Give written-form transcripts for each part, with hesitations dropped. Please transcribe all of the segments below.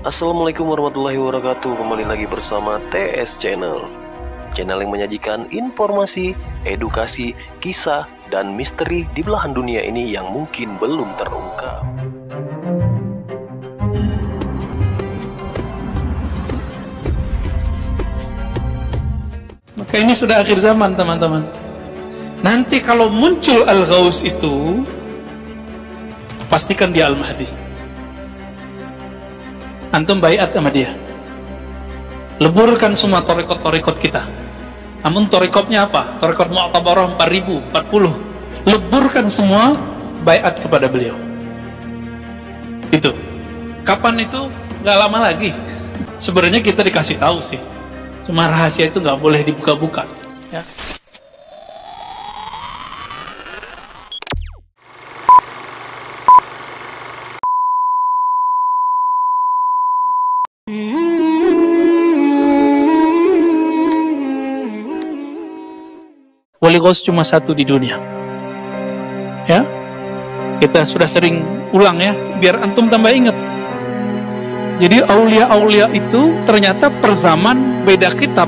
Assalamualaikum warahmatullahi wabarakatuh. Kembali lagi bersama TS Channel, channel yang menyajikan informasi, edukasi, kisah, dan misteri di belahan dunia ini yang mungkin belum terungkap. Maka ini sudah akhir zaman, teman-teman. Nanti kalau muncul Al-Ghaus itu, pastikan dia Al-Mahdi. Antum baiat sama dia. Leburkan semua torikot-torikot kita. Namun torikotnya apa? Torikot Mu'tabarah 4040. Leburkan semua, baiat kepada beliau. Itu. Kapan itu? Gak lama lagi. Sebenarnya kita dikasih tahu sih. Cuma rahasia itu gak boleh dibuka-buka. Ya. Wali Ghaus cuma satu di dunia. Ya, kita sudah sering ulang ya, biar antum tambah ingat. Jadi aulia-aulia itu ternyata per zaman beda kitab,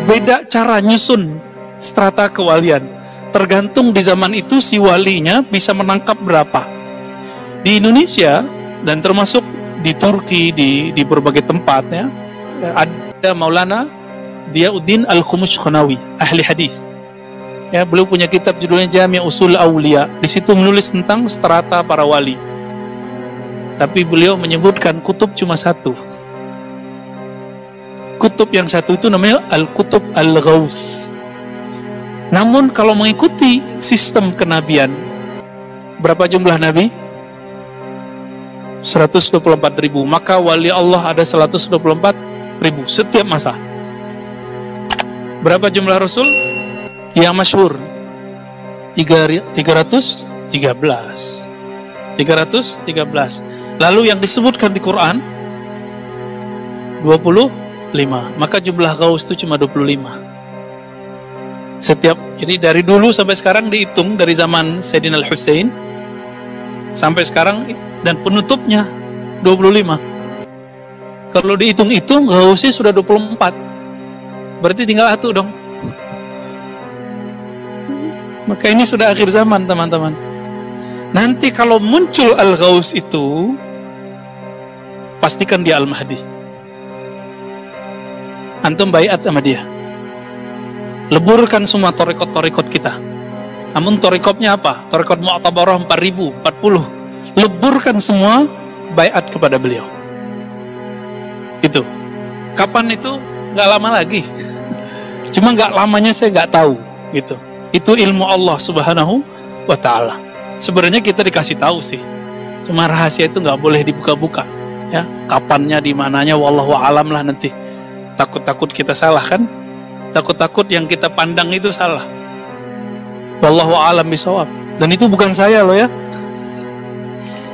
beda cara nyusun strata kewalian. Tergantung di zaman itu si walinya bisa menangkap berapa. Di Indonesia dan termasuk di Turki, di berbagai tempat ya, ada Maulana Diyauddin Al-Khumushkhanawi, ahli hadis. Ya, beliau punya kitab judulnya Jami' Usul Aulia. Di situ menulis tentang strata para wali. Tapi beliau menyebutkan kutub cuma satu. Kutub yang satu itu namanya Al-Kutub Al-Ghaus. Namun kalau mengikuti sistem kenabian, berapa jumlah nabi? 124.000. Maka wali Allah ada 124.000 setiap masa. Berapa jumlah rasul? Yang masyhur 313. Lalu yang disebutkan di Quran 25. Maka jumlah Ghaus itu cuma 25. Jadi dari dulu sampai sekarang dihitung dari zaman Sayyidina Al-Husain sampai sekarang, dan penutupnya 25. Kalau dihitung-hitung Ghausnya sudah 24. Berarti tinggal satu dong. Maka ini sudah akhir zaman, teman-teman. Nanti kalau muncul Al-Ghaus itu, pastikan dia Al-Mahdi. Antum baiat sama dia. Leburkan semua torikot-torikot kita. Namun torikotnya apa? Torikot Mu'tabarah 4040. Leburkan semua, baiat kepada beliau. Itu. Kapan itu? Gak lama lagi. Cuma gak lamanya saya gak tahu. Gitu. Itu ilmu Allah Subhanahu wa ta'ala. Sebenarnya kita dikasih tahu sih. Cuma rahasia itu nggak boleh dibuka-buka. Ya, kapannya, di mananya, wallahu a'lam lah nanti. Takut-takut kita salah kan? Takut-takut yang kita pandang itu salah. Wallahu a'lam bishawab. Dan itu bukan saya loh ya.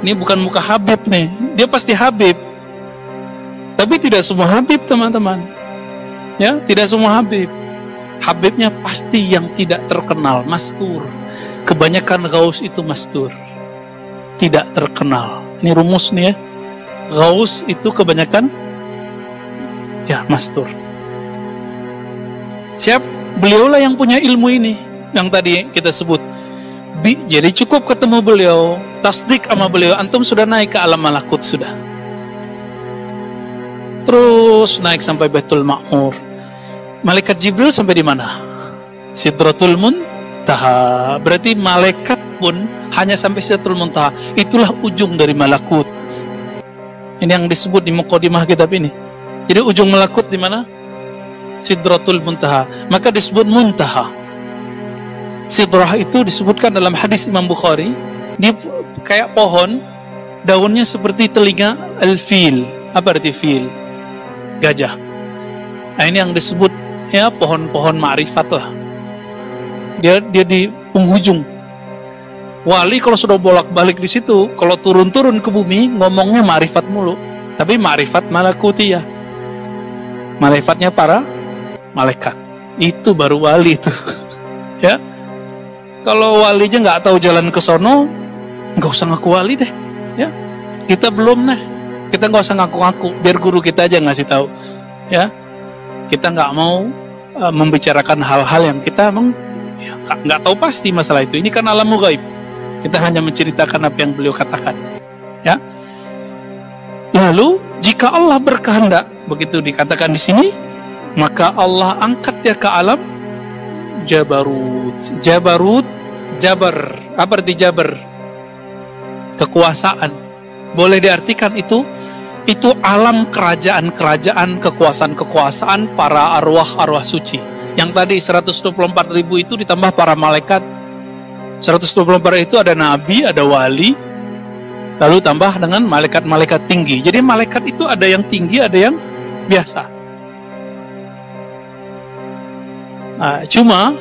Ini bukan muka Habib nih. Dia pasti Habib. Tapi tidak semua Habib, teman-teman. Ya, tidak semua Habib. Habibnya pasti yang tidak terkenal, mastur. Kebanyakan Ghaus itu mastur, tidak terkenal. Ini rumus nih ya. Ghaus itu kebanyakan ya mastur. Siap, beliaulah yang punya ilmu ini yang tadi kita sebut. Jadi cukup ketemu beliau, tasdik sama beliau, antum sudah naik ke alam malakut sudah. Terus naik sampai Baitul Ma'mur. Malaikat Jibril sampai di mana? Sidratul Muntaha. Berarti malaikat pun hanya sampai Sidratul Muntaha. Itulah ujung dari malakut. Ini yang disebut di muqaddimah kitab ini. Jadi ujung malakut di mana? Sidratul Muntaha. Maka disebut Muntaha. Sidrah itu disebutkan dalam hadis Imam Bukhari. Dia kayak pohon, daunnya seperti telinga al-fil. Apa arti fil? Gajah. Nah, ini yang disebut ya pohon-pohon ma'rifat lah. Dia di penghujung. Wali kalau sudah bolak-balik di situ, kalau turun-turun ke bumi ngomongnya ma'rifat mulu. Tapi ma'rifat malakutiyah. Ma'rifatnya para malaikat. Itu baru wali itu. Ya. Kalau walinya nggak tahu jalan ke sono, nggak usah ngaku wali deh. Ya. Kita belum nih. Kita nggak usah ngaku-ngaku, biar guru kita aja ngasih tahu. Ya, kita nggak mau membicarakan hal-hal yang kita emang nggak tahu pasti masalah itu. Ini kan alam ghaib. Kita hanya menceritakan apa yang beliau katakan. Ya. Lalu jika Allah berkehendak, begitu dikatakan di sini, maka Allah angkat dia ke alam Jabarut. Jabar. Apa arti Jabar? Kekuasaan. Boleh diartikan itu alam kerajaan-kerajaan, kekuasaan-kekuasaan para arwah-arwah suci. Yang tadi 124.000 itu ditambah para malaikat. 124 itu ada nabi, ada wali, lalu tambah dengan malaikat-malaikat tinggi. Jadi malaikat itu ada yang tinggi, ada yang biasa. Nah, cuma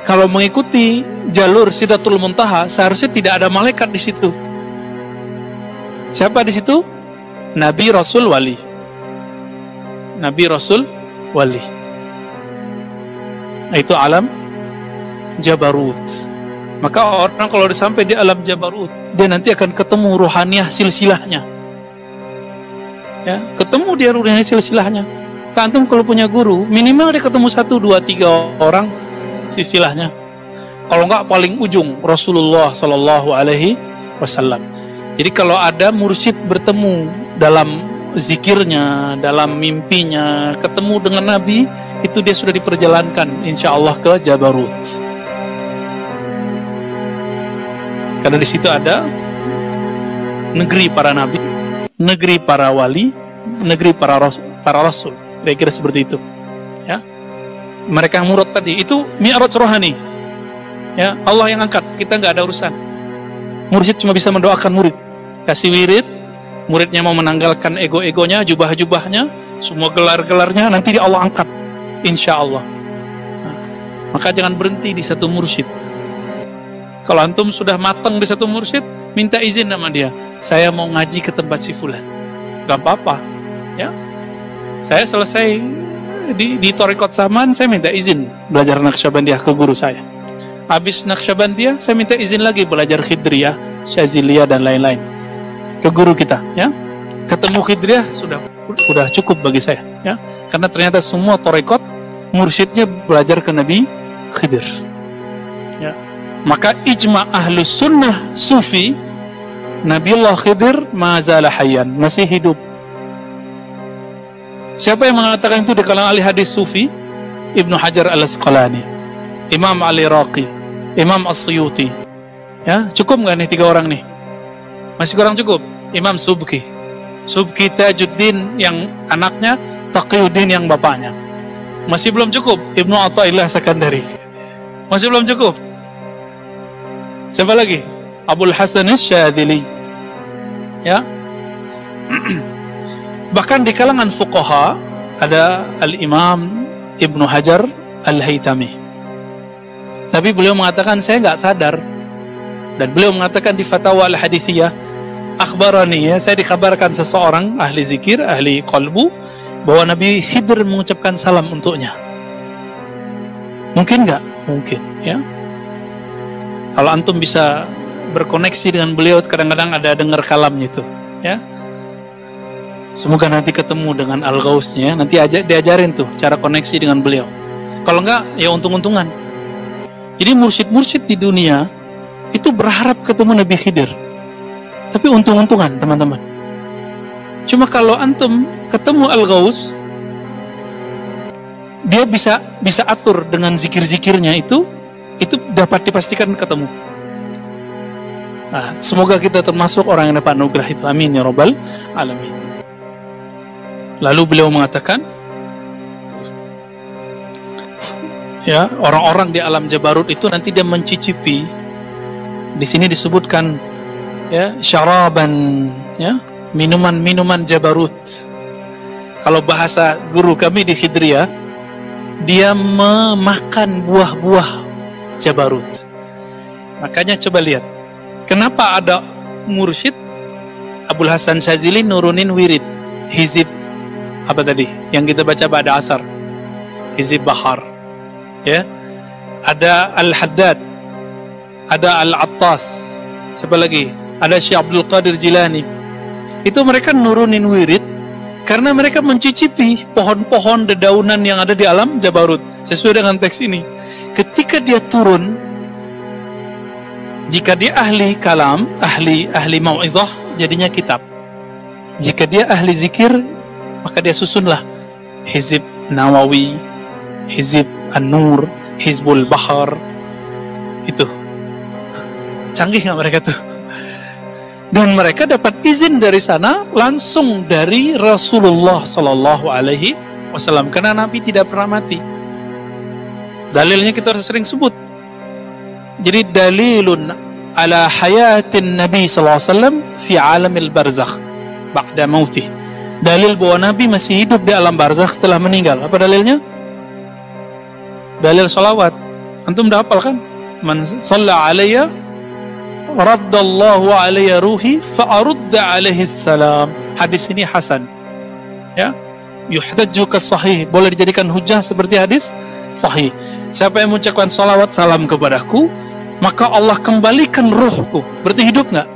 kalau mengikuti jalur Sidratul Muntaha, seharusnya tidak ada malaikat di situ. Siapa di situ? Nabi, Rasul, Wali. Nabi, Rasul, Wali. Itu alam Jabarut. Maka orang kalau sampai di alam Jabarut, dia nanti akan ketemu ruhaniyah silsilahnya. Ya, ketemu dia ruhaniyah silsilahnya. Antum kalau punya guru, minimal dia ketemu 1, 2, 3 orang silsilahnya. Kalau enggak paling ujung Rasulullah Sallallahu Alaihi Wasallam. Jadi kalau ada mursyid bertemu dalam zikirnya, dalam mimpinya, ketemu dengan Nabi, itu dia sudah diperjalankan insya Allah ke Jabarut. Karena di situ ada negeri para nabi, negeri para wali, negeri para rasul. Kira-kira seperti itu. Ya. Mereka yang murad tadi itu mi'raj rohani. Ya, Allah yang angkat, kita nggak ada urusan. Mursyid cuma bisa mendoakan murid, kasih wirid, muridnya mau menanggalkan ego-egonya, jubah-jubahnya, semua gelar-gelarnya, nanti Allah angkat, insya Allah. Nah, maka jangan berhenti di satu mursyid. Kalau antum sudah matang di satu mursyid, minta izin sama dia. Saya mau ngaji ke tempat si fulan. Gak apa-apa. Ya. Saya selesai di Thariqat Saman, saya minta izin belajar Naqsyabandiyah ke guru saya. Habis Naqsyabandiyah, saya minta izin lagi belajar Khidriyah, Syaziliyah dan lain-lain ke guru kita. Ya. Ketemu Khidriyah sudah cukup bagi saya. Ya. Karena ternyata semua Thariqat mursyidnya belajar ke Nabi Khidir. Ya. Maka ijma' ahlus sunnah sufi, Nabiullah Khidir mazala hayyan, masih hidup. Siapa yang mengatakan itu di kalangan ahli hadis sufi? Ibnu Hajar al-Asqalani, Imam al-Iraqi, Imam as-Suyuti. Ya, cukup nggak nih 3 orang nih? Masih kurang cukup. Imam Subki Tajuddin yang anaknya, Taqiyuddin yang bapaknya. Masih belum cukup. Ibnu Athaillah Sakandari. Masih belum cukup. Siapa lagi? Abul Hasan Asy-Syadzili. Ya. Bahkan di kalangan fuqaha ada Al-Imam Ibnu Hajar Al-Haytami. Tapi beliau mengatakan saya enggak sadar. Dan beliau mengatakan di Fatawa Al-Hadisiyah, akhbarani, ya, saya dikabarkan seseorang ahli zikir, ahli qalbu, bahwa Nabi Khidir mengucapkan salam untuknya. Mungkin enggak? Mungkin, ya. Kalau antum bisa berkoneksi dengan beliau, kadang-kadang ada dengar kalamnya itu, ya. Semoga nanti ketemu dengan Al-Ghausnya, nanti diajarin tuh cara koneksi dengan beliau. Kalau enggak, ya untung-untungan. Jadi mursyid-mursyid di dunia itu berharap ketemu Nabi Khidir, tapi untung-untungan teman-teman. Cuma kalau antum ketemu Al-Ghaus, dia bisa atur dengan zikir-zikirnya itu dapat dipastikan ketemu. Nah, semoga kita termasuk orang yang dapat anugerah itu. Amin ya rabbal alamin. Lalu beliau mengatakan, ya, orang-orang di alam Jabarut itu nanti dia mencicipi. Di sini disebutkan, ya, syaraban, ya, minuman-minuman Jabarut. Kalau bahasa guru kami di Khidriyah, dia memakan buah-buah Jabarut. Makanya coba lihat, kenapa ada mursyid Abul Hasan Syadzili nurunin wirid hizib apa tadi yang kita baca pada asar, hizib bahar, ya, ada Al-Haddad, ada Al-Attas, siapa lagi, ada Syekh Abdul Qadir Jilani, Itu mereka nurunin wirid karena mereka mencicipi pohon-pohon dedaunan yang ada di alam Jabarut. Sesuai dengan teks ini. Ketika dia turun, jika dia ahli kalam, ahli mau'izah, jadinya kitab. Jika dia ahli zikir, maka dia susunlah Hizib Nawawi, Hizib An-Nur, Hizbul Bahar. Itu canggih nggak mereka tuh? Dan mereka dapat izin dari sana langsung dari Rasulullah Sallallahu Alaihi Wasallam, karena Nabi tidak pernah mati. Dalilnya kita sering sebut. Jadi dalilun ala hayatin Nabi Sallallahu Alaihi Wasallam fi alamil barzakh ba'da mautih. Dalil bahwa Nabi masih hidup di alam barzakh setelah meninggal. Apa dalilnya? Dalil salawat. Antum udah hafal kan? Man shalla alayya raddallahu alayya ruhi fa'arudda alaihi salam. Hadis ini hasan. Ya, yuhtaju ka sahih, boleh dijadikan hujah seperti hadis sahih. Siapa yang mengucapkan salawat salam kepadaku, maka Allah kembalikan ruhku. Berarti hidup nggak?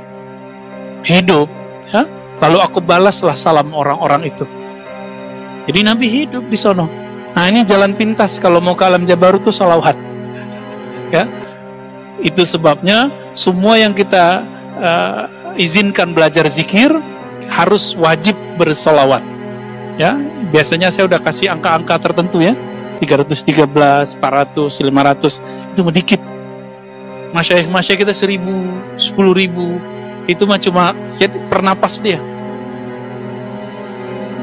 Hidup. Ya? Lalu aku balaslah salam orang-orang itu. Jadi Nabi hidup di sono. Nah, ini jalan pintas kalau mau ke alam Jabarut itu salawat. Ya, itu sebabnya semua yang kita izinkan belajar zikir harus wajib bersolawat. Ya, biasanya saya udah kasih angka-angka tertentu ya, 313, 400, 500, itu sedikit. Masyaikh kita 1000, 10.000, itu mah cuma ya, per napas dia.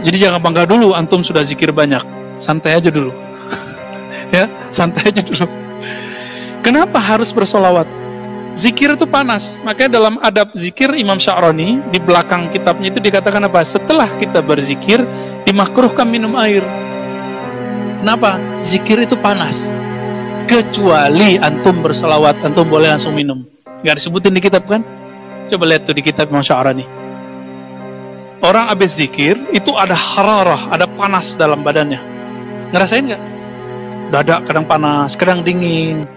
Jadi jangan bangga dulu antum sudah zikir banyak, santai aja dulu. Ya, santai aja dulu. Kenapa harus bersolawat? Zikir itu panas. Makanya dalam adab zikir Imam Sya'rani di belakang kitabnya itu dikatakan apa? Setelah kita berzikir dimakruhkan minum air. Kenapa? Zikir itu panas. Kecuali antum bersolawat, antum boleh langsung minum. Gak disebutin di kitab kan? Coba lihat tuh di kitab Imam Sya'rani. Orang habis zikir itu ada hararah, ada panas dalam badannya. Ngerasain gak? Dada kadang panas, kadang dingin,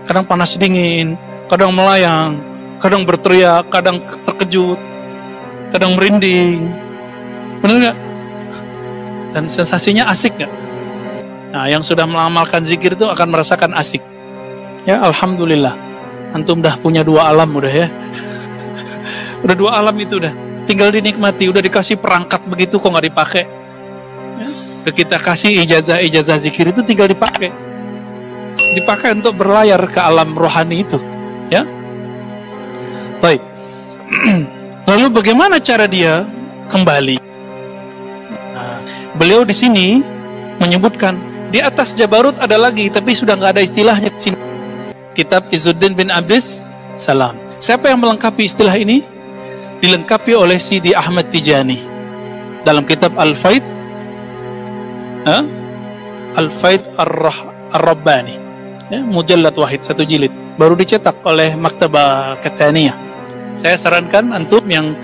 kadang panas dingin, kadang melayang, kadang berteriak, kadang terkejut, kadang merinding. Benar gak? Dan sensasinya asik gak? Nah, yang sudah mengamalkan zikir itu akan merasakan asik. Ya, alhamdulillah. Antum dah punya 2 alam udah ya. Udah 2 alam itu udah. Tinggal dinikmati, udah dikasih perangkat begitu kok nggak dipakai. Ya, udah kita kasih ijazah zikir itu tinggal dipakai. Dipakai untuk berlayar ke alam rohani itu. Ya. Baik. Lalu bagaimana cara dia kembali? Nah, beliau di sini menyebutkan di atas Jabarut ada lagi, tapi sudah nggak ada istilahnya di sini. Kitab Izzuddin bin Abdis Salam. Siapa yang melengkapi istilah ini? Dilengkapi oleh Sidi Ahmad Tijani dalam kitab Al-Faid Al-Faid Ar-Rabbani, ya, mujallad wahid, 1 jilid, baru dicetak oleh Maktabah Kataniyah. Saya sarankan antum yang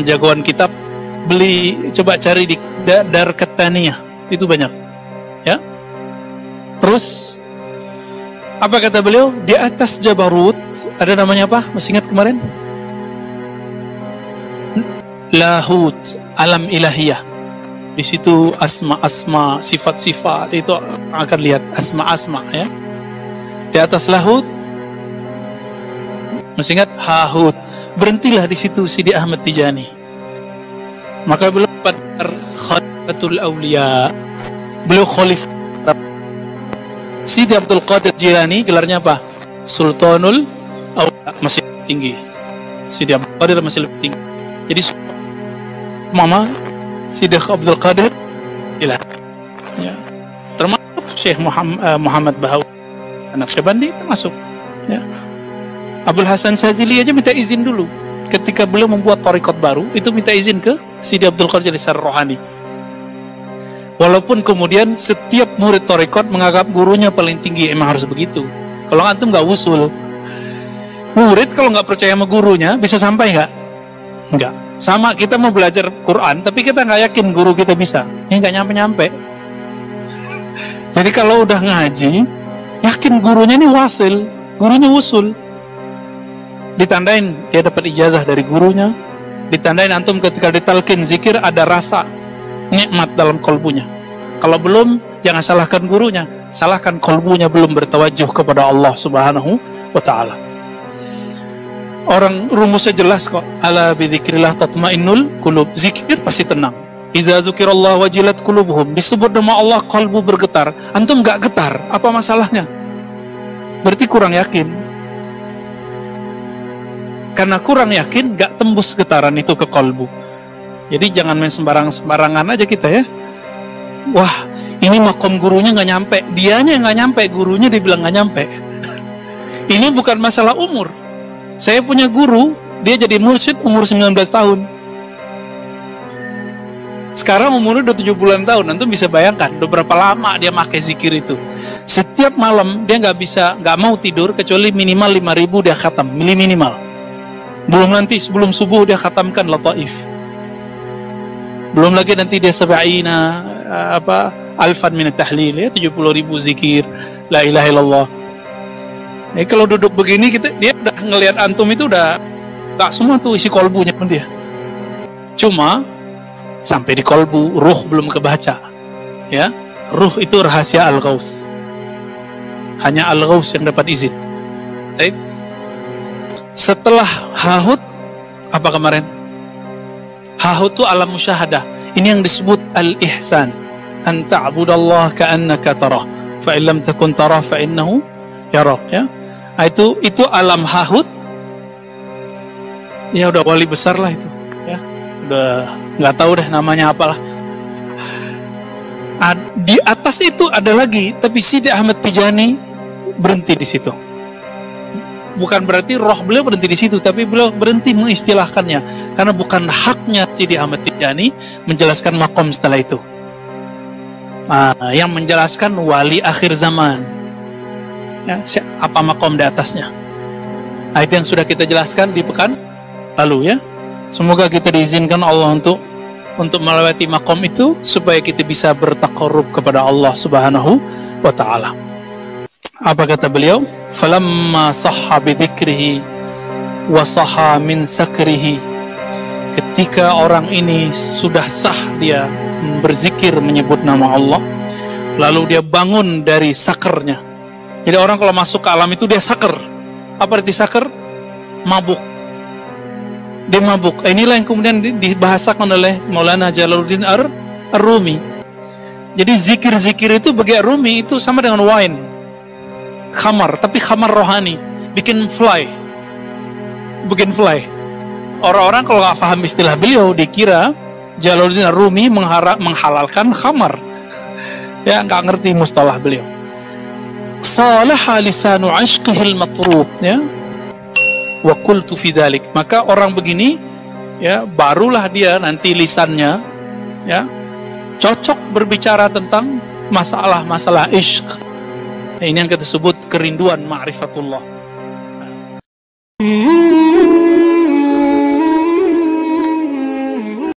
jagoan kitab beli, coba cari di Dar Kataniyah, itu banyak ya. Terus apa kata beliau? Di atas Jabarut ada namanya apa? Masih ingat kemarin? Lahut, alam ilahiyah. Di situ asma-asma, sifat-sifat itu akan lihat asma-asma ya. Di atas Lahut, masih ingat Hahut. Berhentilah di situ Sidi Ahmad Tijani. Maka beliau pada Khalifatul Aulia. Beliau khalifah. Sidi Abdul Qadir Jilani gelarnya apa? Sultanul Aulia, masih tinggi. Sidi Abdul Qadir masih lebih tinggi. Jadi Mama Sidi Abdul Qadir ya. Termasuk Syekh Muhammad Bahawi, anak Syabandi termasuk ya. Abdul Hasan Sajili aja minta izin dulu ketika beliau membuat thariqat baru, itu minta izin ke Sidi Abdul Qadir secara rohani. Walaupun kemudian setiap murid thariqat menganggap gurunya paling tinggi, emang harus begitu. Kalau antum nggak usul, murid kalau nggak percaya sama gurunya bisa sampai nggak? Nggak. Sama kita mau belajar Quran, tapi kita nggak yakin guru kita bisa, ya nggak nyampe-nyampe. Jadi kalau udah ngaji, yakin gurunya ini wasil, gurunya usul, ditandain dia dapat ijazah dari gurunya, ditandain antum ketika ditalkin zikir ada rasa nikmat dalam kolbunya. Kalau belum, jangan salahkan gurunya, salahkan kolbunya belum bertawajuh kepada Allah Subhanahu wa ta'ala. Orang rumusnya jelas kok. Ala bidzikrillah tatmainnul qulub. Zikir pasti tenang. Iza dzukirallah wajilat qulubuhum. Disebut nama Allah kalbu bergetar. Antum gak getar, apa masalahnya? Berarti kurang yakin. Karena kurang yakin gak tembus getaran itu ke kalbu. Jadi jangan main sembarangan aja kita ya. Wah, ini makom gurunya gak nyampe. Dianya yang gak nyampe, gurunya dibilang gak nyampe. Ini bukan masalah umur. Saya punya guru, dia jadi mursyid umur 19 tahun. Sekarang umurnya udah 70 tahun. Nanti bisa bayangkan udah berapa lama dia pakai zikir itu. Setiap malam dia nggak mau tidur kecuali minimal 5.000 dia khatam, minimal. Belum nanti sebelum subuh dia khatamkan lataif. Belum lagi nanti dia sab'ina alfan min tahlil ya, 70.000 zikir la ilaha illallah. Kalau duduk begini dia udah ngelihat antum itu udah gak semua tuh isi kolbunya pun dia. Cuma sampai di kolbu ruh belum kebaca. Ya, ruh itu rahasia al-ghaus. Hanya al-ghaus yang dapat izin. Baik. Setelah hahut apa kemarin? Hahut itu alam musyahadah. Ini yang disebut al-ihsan. An ta'budallaha ka'annaka tarah. Fa in lam takun tarah fa innahu yarak, ya. Itu alam hahut. Ya udah wali besar lah itu, ya. Udah nggak tahu deh namanya apalah. Di atas itu ada lagi, tapi Sidi Ahmad Tijani berhenti di situ. Bukan berarti roh beliau berhenti di situ, tapi beliau berhenti mengistilahkannya karena bukan haknya Sidi Ahmad Tijani menjelaskan makom setelah itu. Yang menjelaskan wali akhir zaman. Ya, apa makom di atasnya. Itu yang sudah kita jelaskan di pekan lalu ya. Semoga kita diizinkan Allah untuk melewati makom itu supaya kita bisa bertaqarrub kepada Allah Subhanahu wa ta'ala. Apa kata beliau? Falamma sahha bi dzikrihi wa sahha min sakrihi. Ketika orang ini sudah sah dia berzikir menyebut nama Allah, lalu dia bangun dari sakernya. Jadi orang kalau masuk ke alam itu dia saker. Apa arti saker? Mabuk. Dia mabuk. Inilah yang kemudian dibahasakan oleh Maulana Jalaluddin Ar-Rumi. Jadi zikir-zikir itu bagi Ar-Rumi itu sama dengan wine, khamar, tapi khamar rohani, bikin fly. Orang-orang kalau nggak paham istilah beliau dikira Jalaluddin Ar-Rumi menghalalkan khamar. Ya nggak ngerti mustalah beliau. Salaha lisanu ashqihil matrub, ya. Wa qultu fi dzalik. Maka orang begini ya barulah dia nanti lisannya ya cocok berbicara tentang masalah-masalah ishq. Ini yang kita sebut kerinduan ma'rifatullah.